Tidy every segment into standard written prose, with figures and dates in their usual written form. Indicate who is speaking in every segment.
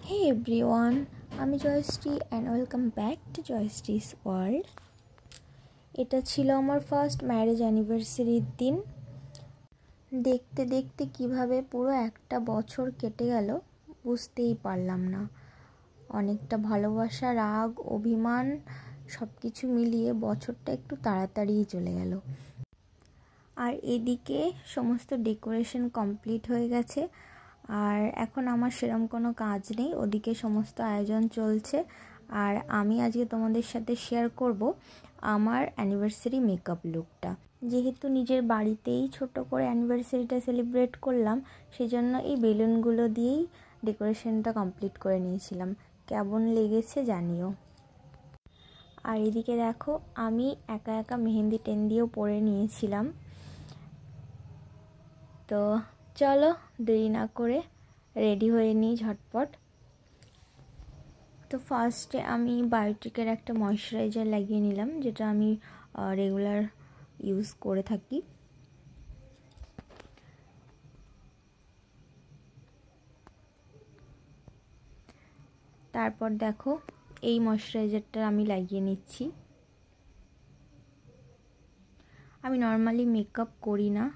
Speaker 1: Hey everyone, আমি Jayashree and welcome back to Jayashree's world. এটা ছিল আমার ফার্স্ট ম্যারেজ অ্যানিভার্সারির দিন। দেখতে দেখতে কিভাবে পুরো একটা বছর কেটে গেল বুঝতেই পারলাম না। অনেকটা ভালোবাসা, রাগ, অভিমান সব কিছু মিলিয়ে বছরটা একটু তাড়াতাড়িই চলে গেল। আর এদিকে সমস্ত ডেকোরেশন কমপ্লিট হয়ে গেছে, আর এখন আমার সেরকম কোনো কাজ নেই, ওদিকে সমস্ত আয়োজন চলছে। আর আমি আজকে তোমাদের সাথে শেয়ার করব আমার অ্যানিভার্সারি মেকআপ লুকটা। যেহেতু নিজের বাড়িতেই ছোট করে অ্যানিভার্সারিটা সেলিব্রেট করলাম, সেজন্য এই বেলুনগুলো দিয়েই ডেকোরেশনটা কমপ্লিট করে নিয়েছিলাম। কেমন লেগেছে জানিও। আর এদিকে দেখো, আমি একা একা মেহেন্দি টেন্দিও পরে নিয়েছিলাম। তো চলো দেরি না করে রেডি হয়ে নিই ঝটপট। তো ফার্স্টে আমি বায়োটিকের একটা ময়শ্চারাইজার লাগিয়ে নিলাম, যেটা আমি রেগুলার ইউজ করে থাকি। তারপর দেখো এই ময়শ্চারাইজারটা আমি লাগিয়ে নিচ্ছি। আমি নর্মালি মেকআপ করি না,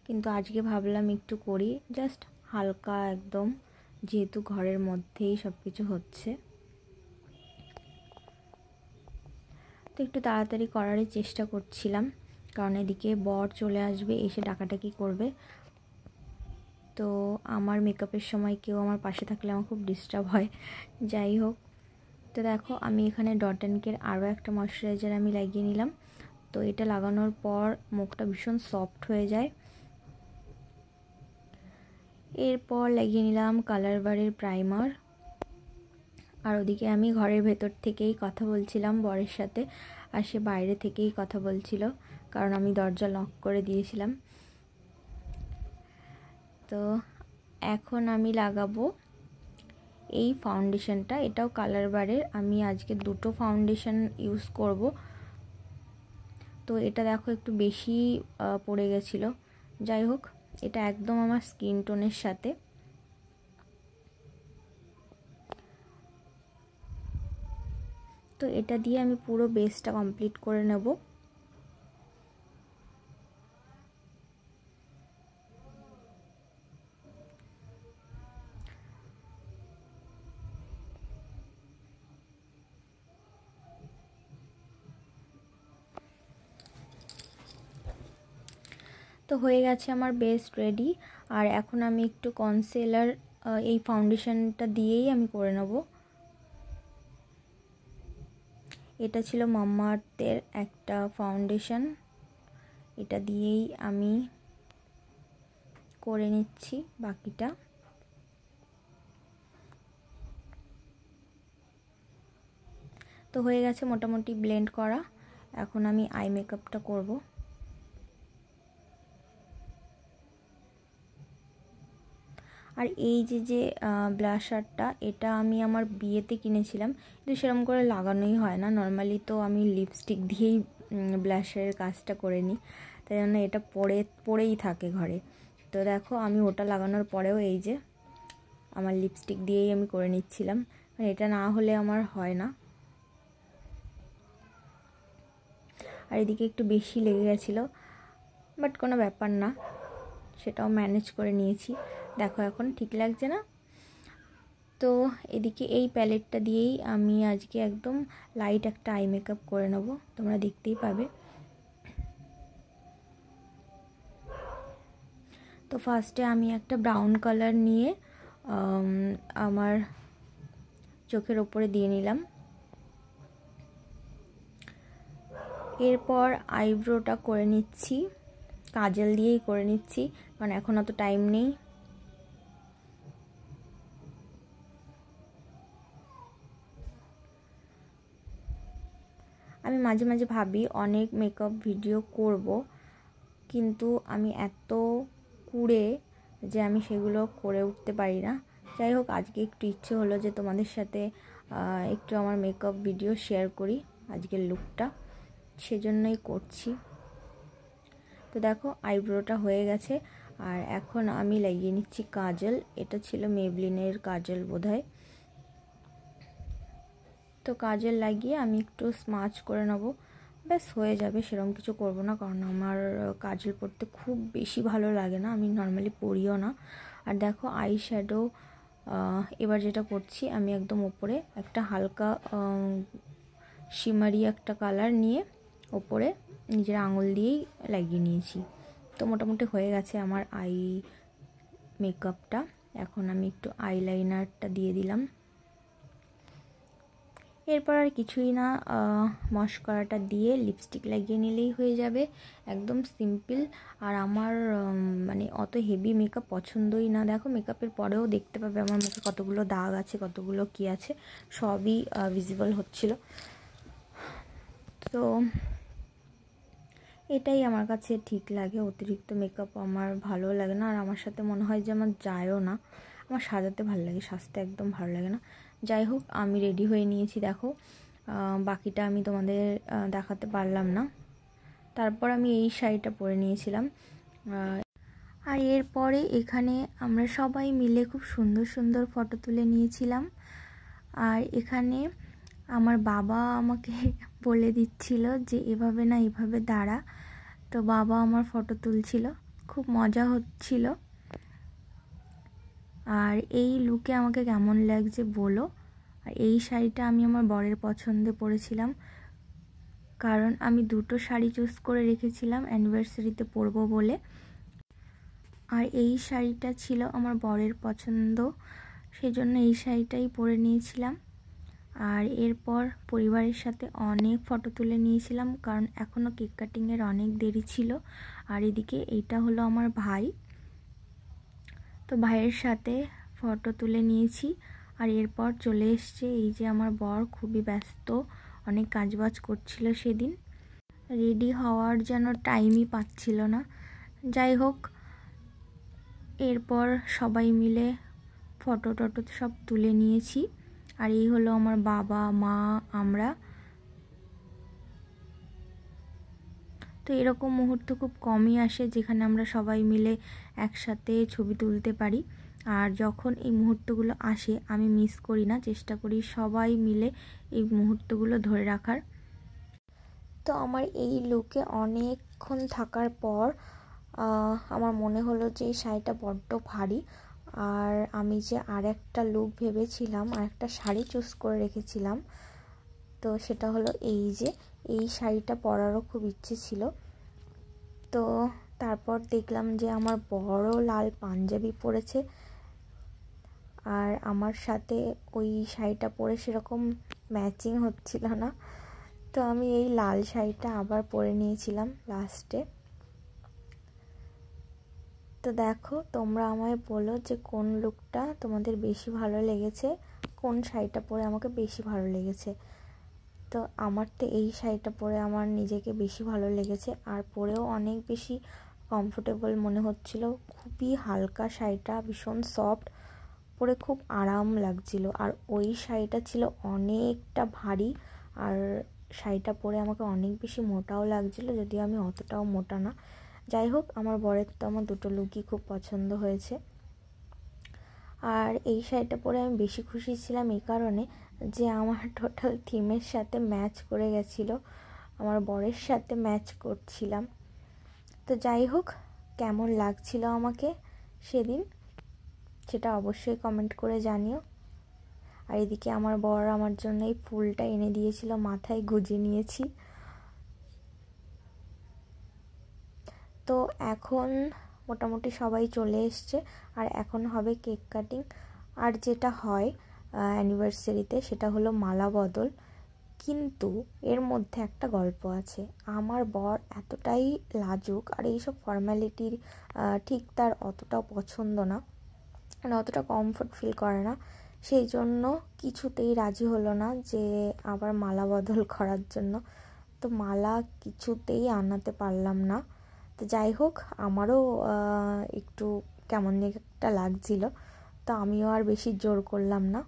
Speaker 1: কিন্তু আজকে ভাবলাম একটু করি, জাস্ট হালকা একদম, যেহেতু ঘরের মধ্যেই সব কিছু হচ্ছে। তো একটু তাড়াতাড়ি করারই চেষ্টা করছিলাম, কারণ এদিকে বর চলে আসবে, এসে ডাকাডাকি করবে। তো আমার মেকআপের সময় কেউ আমার পাশে থাকলে আমার খুব ডিস্টার্ব হয়। যাই হোক, তো দেখো আমি এখানে ডট অ্যান্ড কের আরও একটা ময়শ্চারাইজার আমি লাগিয়ে নিলাম। তো এটা লাগানোর পর মুখটা ভীষণ সফট হয়ে যায়। এরপর লাগিয়ে নিলাম কালার বারের প্রাইমার। আর ওদিকে আমি ঘরের ভেতর থেকেই কথা বলছিলাম বরের সাথে, আর সে বাইরে থেকেই কথা বলছিল, কারণ আমি দরজা লক করে দিয়েছিলাম। তো এখন আমি লাগাবো এই ফাউন্ডেশনটা, এটাও কালার বারের। আমি আজকে দুটো ফাউন্ডেশন ইউজ করব। তো এটা দেখো একটু বেশি পড়ে গেছিলো। যাই হোক, এটা একদম আমার স্কিন টোনের সাথে। তো এটা দিয়ে আমি পুরো বেসটা কমপ্লিট করে নেব। তো হয়ে গেছে আমার বেস রেডি। আর এখন আমি একটু কনসিলার এই ফাউন্ডেশনটা দিয়েই আমি করে নেব। এটা ছিল মাম্মা আর্থের একটা ফাউন্ডেশন, এটা দিয়েই আমি করে নিচ্ছি বাকিটা। তো হয়ে গেছে মোটামুটি ব্লেন্ড করা। এখন আমি আই মেকআপটা করব। আর এই যে ব্লাশারটা, এটা আমি আমার বিয়েতে কিনেছিলাম, কিন্তু সেরকম করে লাগানোই হয় না। নর্মালি তো আমি লিপস্টিক দিয়েই ব্লাশারের কাজটা করে নিই, তাই জন্য এটা পরেই থাকে ঘরে। তো দেখো আমি ওটা লাগানোর পরেও এই যে আমার লিপস্টিক দিয়েই আমি করে নিচ্ছিলাম, মানে এটা না হলে আমার হয় না। আর এদিকে একটু বেশি লেগে গেছিলো, বাট কোনো ব্যাপার না, সেটাও ম্যানেজ করে নিয়েছি। দেখো এখন ঠিক লাগছে না? তো এদিকে এই প্যালেটটা দিয়েই আমি আজকে একদম লাইট একটা আই মেকআপ করে নেব, তোমরা দেখতেই পাবে। তো ফার্স্টে আমি একটা ব্রাউন কালার নিয়ে আমার চোখের ওপরে দিয়ে নিলাম। এরপর আইব্রোটা করে নিচ্ছি, কাজল দিয়েই করে নিচ্ছি, কারণ এখন অত টাইম নেই। আমি মাঝে মাঝে ভাবি অনেক মেকআপ ভিডিও করব, কিন্তু আমি এত কুড়ে যে আমি সেগুলো করে উঠতে পারি না। যাই হোক, আজকে একটু ইচ্ছে হলো যে তোমাদের সাথে একটু আমার মেকআপ ভিডিও শেয়ার করি আজকের লুকটা, সেজন্যই করছি। তো দেখো আইব্রোটা হয়ে গেছে, আর এখন আমি লাগিয়ে নিচ্ছি কাজল। এটা ছিল মেবলিনের কাজল বোধহয়। তো কাজল লাগিয়ে আমি একটু স্মাচ করে নেবো, ব্যাস হয়ে যাবে। সেরকম কিছু করব না, কারণ আমার কাজল পরতে খুব বেশি ভালো লাগে না, আমি নর্মালি পরিও না। আর দেখো আই শ্যাডো এবার যেটা করছি, আমি একদম ওপরে একটা হালকা শিমারি একটা কালার নিয়ে ওপরে নিজের আঙুল দিয়েই লাগিয়ে নিয়েছি। তো মোটামুটি হয়ে গেছে আমার আই মেকআপটা। এখন আমি একটু আইলাইনারটা দিয়ে দিলাম। এরপর আর কিছুই না, মস্কারাটা দিয়ে লিপস্টিক লাগিয়ে নিলেই হয়ে যাবে, একদম সিম্পল। আর আমার মানে অত হেভি মেকআপ পছন্দই না। দেখো মেকআপের পরেও দেখতে পাবে আমার মুখে কতগুলো দাগ আছে, কতগুলো কি আছে, সবই ভিজিবল হচ্ছিল। তো এটাই আমার কাছে ঠিক লাগে, অতিরিক্ত মেকআপ আমার ভালো লাগে না। আর আমার সাথে মনে হয় যে আমার যায়ও না, আমার সাজাতে ভালো লাগে, সাজতে একদম ভালো লাগে না। যাই হোক, আমি রেডি হয়ে নিয়েছি, দেখো বাকিটা আমি তোমাদের দেখাতে পারলাম না। তারপর আমি এই শাড়িটা পরে নিয়েছিলাম। আর এরপরে এখানে আমরা সবাই মিলে খুব সুন্দর সুন্দর ফটো তুলে নিয়েছিলাম। আর এখানে আমার বাবা আমাকে বলে দিচ্ছিল যে এভাবে না এভাবে দাঁড়া। তো বাবা আমার ফটো তুলছিল, খুব মজা হচ্ছিল। আর এই লুকে আমাকে কেমন লাগছে বলো। আর এই শাড়িটা আমি আমার বরের পছন্দে পরেছিলাম, কারণ আমি দুটো শাড়ি চুজ করে রেখেছিলাম অ্যানিভার্সারিতে পরবো বলে। আর এই শাড়িটা ছিল আমার বরের পছন্দ, সেজন্য এই শাড়িটাই পরে নিয়েছিলাম। আর এরপর পরিবারের সাথে অনেক ফটো তুলে নিয়েছিলাম, কারণ এখনও কেক কাটিংয়ের অনেক দেরি ছিল। আর এদিকে এইটা হলো আমার ভাই, তো ভাইয়ের সাথে ফটো তুলে নিয়েছি। আর এরপর চলে এসছে এই যে আমার বর, খুবই ব্যস্ত, অনেক কাজবাজ করছিল সেদিন, রেডি হওয়ার যেন টাইমই পাচ্ছিল না। যাই হোক, এরপর সবাই মিলে ফটো টটো সব তুলে নিয়েছি। আর এই হলো আমার বাবা মা, আমরা। তো এরকম মুহূর্ত খুব কমই আসে যেখানে আমরা সবাই মিলে একসাথে ছবি তুলতে পারি। আর যখন এই মুহূর্তগুলো আসে আমি মিস করি না, চেষ্টা করি সবাই মিলে এই মুহূর্তগুলো ধরে রাখার। তো আমার এই লুকে অনেকক্ষণ থাকার পর আমার মনে হলো যে এই শাড়িটা বড্ড ভারী। আর আমি যে আর একটা লুক ভেবেছিলাম, আর একটা শাড়ি চুজ করে রেখেছিলাম, তো সেটা হলো এই যে এই শাড়িটা পরারও খুব ইচ্ছে ছিল। তো তারপর দেখলাম যে আমার বড় লাল পাঞ্জাবি পরেছে, আর আমার সাথে ওই শাড়িটা পরে সেরকম ম্যাচিং হচ্ছিল না। তো আমি এই লাল শাড়িটা আবার পরে নিয়েছিলাম লাস্টে। তো দেখো, তোমরা আমায় বলো যে কোন লুকটা তোমাদের বেশি ভালো লেগেছে, কোন শাড়িটা পরে আমাকে বেশি ভালো লেগেছে। তো আমার তো এই শাড়িটা পরে আমার নিজেকে বেশি ভালো লেগেছে, আর পরেও অনেক বেশি কমফোর্টেবল মনে হচ্ছিল। খুবই হালকা শাড়িটা, ভীষণ সফট, পরে খুব আরাম লাগছিল। আর ওই শাড়িটা ছিল অনেকটা ভারী, আর শাড়িটা পরে আমাকে অনেক বেশি মোটাও লাগছিল, যদিও আমি অতটাও মোটা না। যাই হোক, আমার বরের তো আমার দুটো লুকই খুব পছন্দ হয়েছে। আর এই শাড়িটা পরে আমি বেশি খুশি ছিলাম এই কারণে যে আমার টোটাল থিমের সাথে ম্যাচ করে গেছিলো, আমার বরের সাথে ম্যাচ করছিলাম। তো যাই হোক, কেমন লাগছিল আমাকে সেদিন সেটা অবশ্যই কমেন্ট করে জানিও। আর এদিকে আমার বর আমার জন্য এই ফুলটা এনে দিয়েছিল, মাথায় গুজে নিয়েছি। তো এখন মোটামুটি সবাই চলে এসছে, আর এখন হবে কেক কাটিং। আর যেটা হয় অ্যানিভার্সারিতে সেটা হলো মালা বদল। কিন্তু এর মধ্যে একটা গল্প আছে। আমার বর এতটাই লাজুক, আর এইসব ফর্ম্যালিটির ঠিক তার অতটাও পছন্দ না, মানে অতটা কমফোর্ট ফিল করে না। সেই জন্য কিছুতেই রাজি হলো না যে আবার মালা বদল করার জন্য। তো মালা কিছুতেই আনাতে পারলাম না। তো যাই হোক, আমারও একটু কেমন একটা লাগছিল, তো আমিও আর বেশি জোর করলাম না।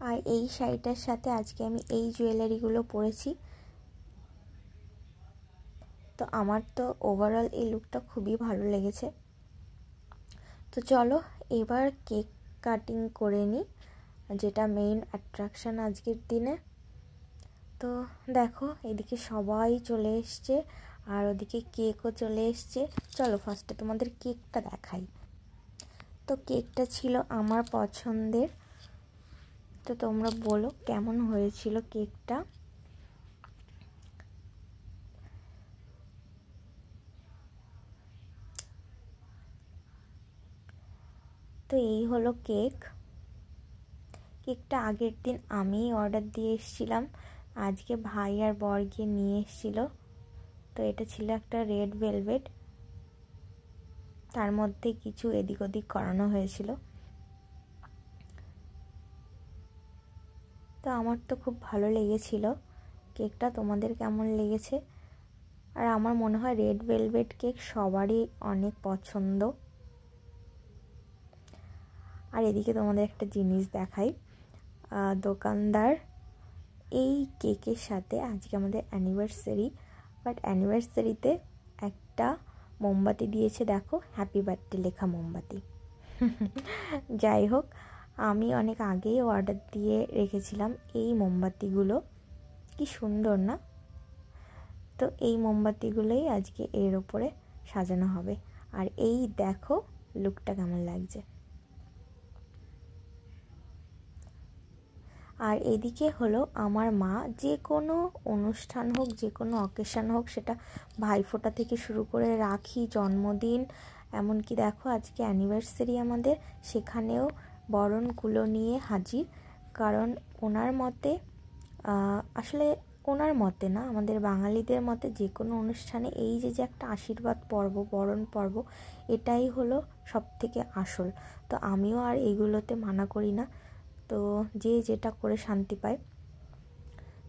Speaker 1: আর এই শাড়িটার সাথে আজকে আমি এই জুয়েলারিগুলো পরেছি। তো আমার তো ওভারঅল এই লুকটা খুবই ভালো লেগেছে। তো চলো এবার কেক কাটিং করে নিই, যেটা মেইন অ্যাট্রাকশন আজকের দিনে। তো দেখো এদিকে সবাই চলে এসছে আর ওদিকে কেকও চলে এসছে। চলো ফার্স্টে তোমাদের কেকটা দেখাই। তো কেকটা ছিল আমার পছন্দের, তো তোমরা বলো কেমন হয়েছিল কেকটা। তো এই হলো কেকটা আগের দিন আমি অর্ডার দিয়ে এসেছিলাম, আজকে ভাই আর বর গিয়ে নিয়ে এসেছিল। তো এটা ছিল একটা রেড ভেলভেট, তার মধ্যে কিছু এদিক ওদিক করানো হয়েছিল। তো আমার তো খুব ভালো লেগেছিল কেকটা, তোমাদের কেমন লেগেছে? আর আমার মনে হয় রেড ভেলভেট কেক সবারই অনেক পছন্দ। আর এদিকে তোমাদের একটা জিনিস দেখাই, দোকানদার এই কেকের সাথে আজকে আমাদের অ্যানিভার্সারি, বাট অ্যানিভার্সারিতে একটা মোমবাতি দিয়েছে, দেখো হ্যাপি বার্থডে লেখা মোমবাতি। যাই হোক, আমি অনেক আগেই অর্ডার দিয়ে রেখেছিলাম এই মোমবাতিগুলো, কি সুন্দর না? তো এই মোমবাতিগুলোই আজকে এর ওপরে সাজানো হবে। আর এই দেখো লুকটা কেমন লাগছে। আর এদিকে হলো আমার মা, যে কোনো অনুষ্ঠান হোক, যে কোনো অকেশান হোক, সেটা ভাইফোঁটা থেকে শুরু করে রাখি, জন্মদিন, এমনকি দেখো আজকে অ্যানিভার্সারি আমাদের, সেখানেও বরণগুলো নিয়ে হাজির। কারণ ওনার মতে, আসলে ওনার মতে না, আমাদের বাঙালিদের মতে যে কোনো অনুষ্ঠানে এই যে একটা আশীর্বাদ পর্ব, বরণ পর্ব, এটাই হলো সবথেকে আসল। তো আমিও আর এইগুলোতে মানা করি না, তো যে যেটা করে শান্তি পায়।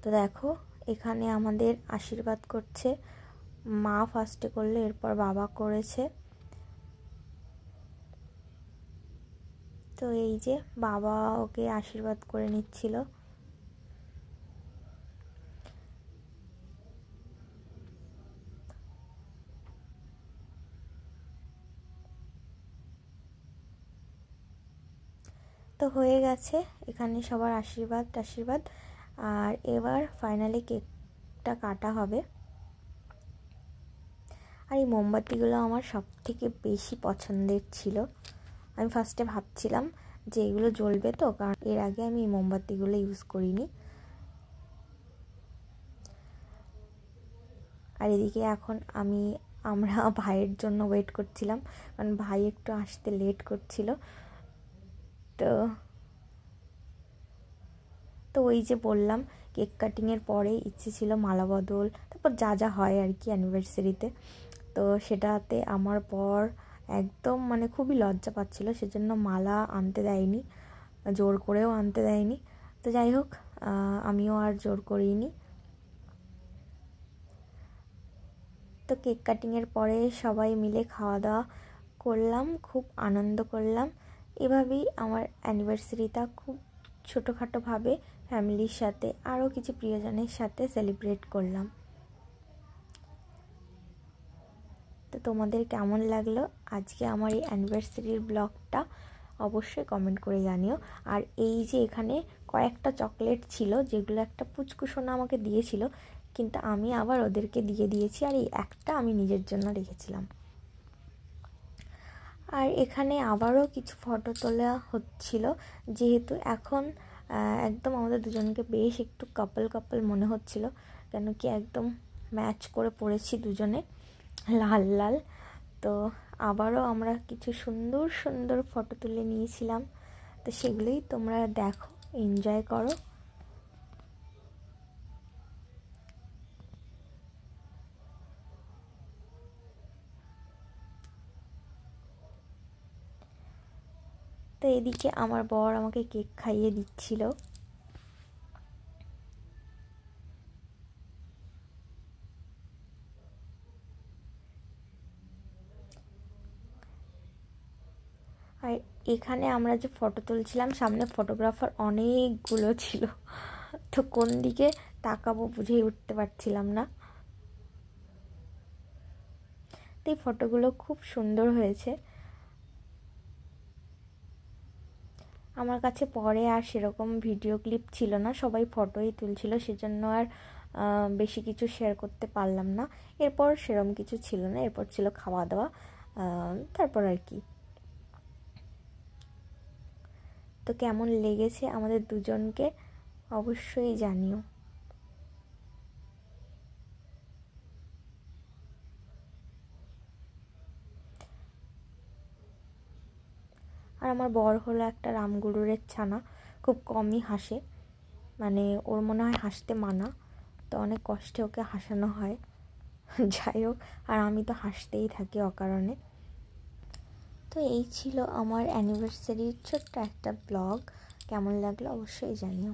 Speaker 1: তো দেখো এখানে আমাদের আশীর্বাদ করছে মা, ফার্স্টে করলে, এরপর বাবা করেছে। তো এই যে বাবা ওকে আশীর্বাদ করে নিচ্ছিল। তো হয়ে গেছে এখানে সবার আশীর্বাদ। আর এবার ফাইনালি কেকটা কাটা হবে। আর এই মোমবাতিগুলো আমার সব থেকে বেশি পছন্দের ছিল। আমি ফার্স্টে ভাবছিলাম যে এগুলো জ্বলবে তো, কারণ এর আগে আমি এই মোমবাতিগুলো ইউজ করিনি। আর এদিকে এখন আমরা ভাইয়ের জন্য ওয়েট করছিলাম, কারণ ভাই একটু আসতে লেট করছিল। তো ওই যে বললাম, কেক কাটিংয়ের পরে ইচ্ছে ছিল মালা বদল, তারপর যা যা হয় আর কি অ্যানিভার্সারিতে। তো সেটাতে আমার বর একদম মানে খুবই লজ্জা পাচ্ছিল, সেজন্য মালা আনতে দেয়নি, জোর করেও আনতে দেয়নি। তো যাই হোক, আমিও আর জোর করিনি। তো কেক কাটিংয়ের পরে সবাই মিলে খাওয়া দাওয়া করলাম, খুব আনন্দ করলাম। এভাবেই আমার অ্যানিভার্সারিটা খুব ছোটোখাটোভাবে ফ্যামিলির সাথে, আরও কিছু প্রিয়জনের সাথে সেলিব্রেট করলাম। তো তোমাদের কেমন লাগলো আজকে আমার এই অ্যানিভার্সারির ব্লগটা, অবশ্যই কমেন্ট করে জানিও। আর এই যে এখানে কয়েকটা চকলেট ছিল, যেগুলো একটা পুচকু সোনা আমাকে দিয়েছিল, কিন্তু আমি আবার ওদেরকে দিয়ে দিয়েছি, আর এই একটা আমি নিজের জন্য রেখেছিলাম। আর এখানে আবারও কিছু ফটো তোলা হচ্ছিল, যেহেতু এখন একদম আমাদের দুজনকে বেশ একটু কাপল মনে হচ্ছিল, কেন কি একদম ম্যাচ করে পড়েছি দুজনে, লাল লাল। তো আবারও আমরা কিছু সুন্দর ফটো তুলে নিয়েছিলাম, তো সেগুলোই তোমরা দেখো, এনজয় করো। তো এদিকে আমার বর আমাকে কেক খাইয়ে দিচ্ছিল। আর এখানে আমরা যে ফটো তুলছিলাম, সামনে ফটোগ্রাফার অনেকগুলো ছিল, তো কোন দিকে তাকাবো বুঝেই উঠতে পারছিলাম না। সত্যি ফটোগুলো খুব সুন্দর হয়েছে। আমার কাছে পরে আর সেরকম ভিডিও ক্লিপ ছিল না, সবাই ফটোই তুলছিল, সেজন্য আর বেশি কিছু শেয়ার করতে পারলাম না। এরপর সেরকম কিছু ছিল না, এরপর ছিল খাওয়া দাওয়া, তারপর আর কি। তো কেমন লেগেছে আমাদের দুজনকে অবশ্যই জানিও। আর আমার বর হলো একটা রামগরুরের ছানা, খুব কমই হাসে, মানে ওর মনে হয় হাসতে মানা, তো অনেক কষ্টে ওকে হাসানো হয়। যাই হোক, আর আমি তো হাসতেই থাকি অকারণে। তো এই ছিল আমার অ্যানিভার্সারির ছোট্ট একটা ব্লগ। কেমন লাগলো অবশ্যই জানিও।